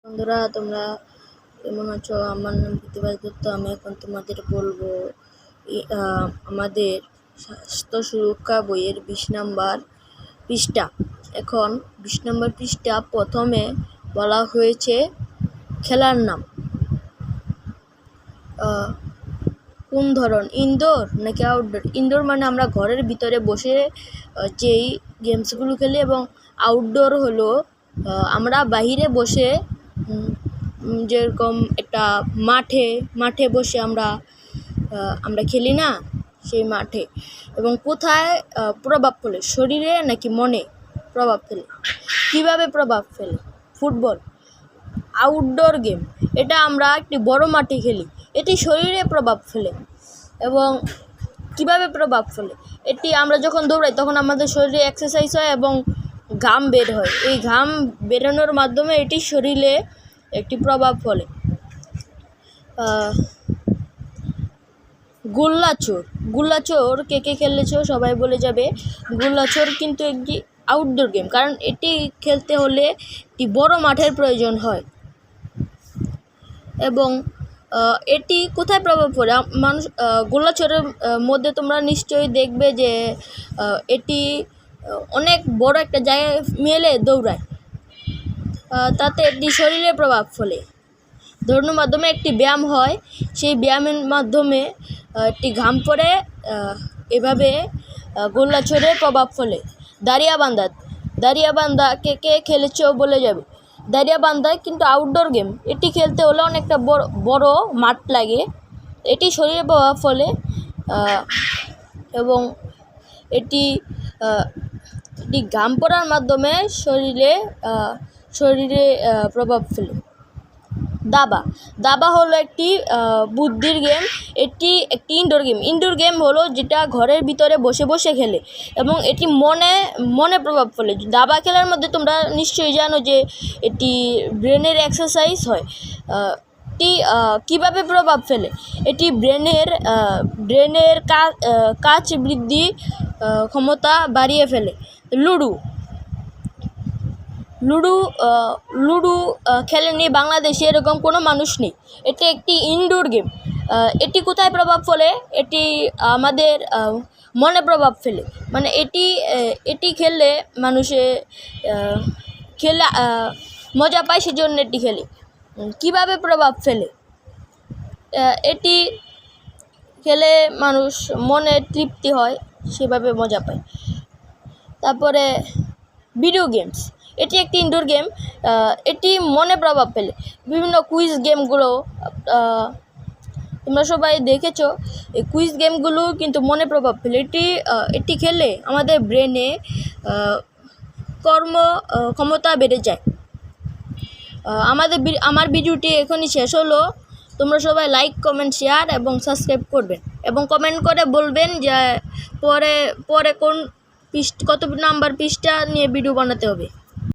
বন্ধুরা, তোমরা কেমন আছো? আমার নাম প্রতিভা দত্ত। আমি এখন তোমাদের বলবো আমাদের স্বাস্থ্য সুরক্ষা বইয়ের 20 নম্বর পৃষ্ঠা। এখন 20 নম্বর পৃষ্ঠা প্রথমে বলা হয়েছে খেলার নাম। কোন ধরন, ইনডোর নাকি আউটডোর? ইনডোর মানে আমরা ঘরের ভিতরে বসে যেই গেমসগুলো খেলি, এবং আউটডোর হলো আমরা বাহিরে বসে যেরকম একটা মাঠে বসে আমরা খেলি না, সেই মাঠে। এবং কোথায় প্রভাব ফেলে, শরীরে নাকি মনে প্রভাব ফেলে? কিভাবে প্রভাব ফেলে? ফুটবল আউটডোর গেম, এটা আমরা একটি বড় মাঠে খেলি, এটি শরীরে প্রভাব ফেলে। এবং কিভাবে প্রভাব ফেলে? এটি আমরা যখন দৌড়াই তখন আমাদের শরীরে এক্সারসাইজ হয় এবং ঘাম বের হয়। এই ঘাম বেরোনোর মাধ্যমে এটি শরীরে একটি প্রভাব ফেলে। গুল্লাচোর কে খেলেছো? সবাই বলে যাবে। গুল্লাচোর কিন্তু একটি আউটডোর গেম, কারণ এটি খেলতে হলে একটি বড় মাঠের প্রয়োজন হয়। এবং এটি কোথায় প্রভাব পড়ে? মানুষ গোল্লাছরের মধ্যে তোমরা নিশ্চয়ই দেখবে যে এটি অনেক বড় একটা জায়গায় মেলে দৌড়ায়, তাতে এটি শরীরে প্রভাব ফেলে। দৌড়ানোর মাধ্যমে একটি ব্যায়াম হয়, সেই ব্যায়ামের মাধ্যমে একটি ঘাম পড়ে, এভাবে গোল্লাছরের প্রভাব ফেলে। দাঁড়িয়াবান্ধা কে খেলেছো বলে যাবে। দাঁড়িয়াবান্ধা কিন্তু আউটডোর গেম, এটি খেলতে হলে অনেকটা বড় মাঠ লাগে, এটি শরীরে প্রভাব ফেলে। এবং এটি ঘাম পড়ার মাধ্যমে শরীরে প্রভাব ফেলে। দাবা হলো একটি বুদ্ধির গেম, এটি একটি ইনডোর গেম হলো যেটা ঘরের ভিতরে বসে বসে খেলে, এবং এটি মনে প্রভাব ফেলে। দাবা খেলার মধ্যে তোমরা নিশ্চয়ই জানো যে এটি ব্রেনের এক্সারসাইজ হয়। এটি কীভাবে প্রভাব ফেলে? এটি ব্রেনের কাজ বৃদ্ধি ক্ষমতা বাড়িয়ে ফেলে। লুডো খেলেনি বাংলাদেশে এরকম কোনো মানুষ নেই। এটি একটি ইনডোর গেম। এটি কোথায় প্রভাব ফেলে? এটি আমাদের মনে প্রভাব ফেলে। মানে এটি খেললে মানুষে খেলে মজা পায়, সেজন্য এটি খেলে। কিভাবে প্রভাব ফেলে? এটি খেলে মানুষ মনে তৃপ্তি হয়, সেভাবে মজা পায়। তারপরে ভিডিও গেমস, এটি একটি ইনডোর গেম, এটি মনে প্রভাব ফেলে। বিভিন্ন কুইজ গেমগুলো তোমরা সবাই দেখেছো, এই কুইজ গেমগুলো কিন্তু মনে প্রভাব ফেলে। এটি খেলে আমাদের ব্রেনে কর্ম ক্ষমতা বেড়ে যায়। আমার ভিডিওটি এখনই শেষ হলো। তোমরা সবাই লাইক, কমেন্ট, শেয়ার এবং সাবস্ক্রাইব করবেন, এবং কমেন্ট করে বলবেন যে পরে কত নাম্বার পৃষ্ঠা নিয়ে ভিডিও বানাতে হবে।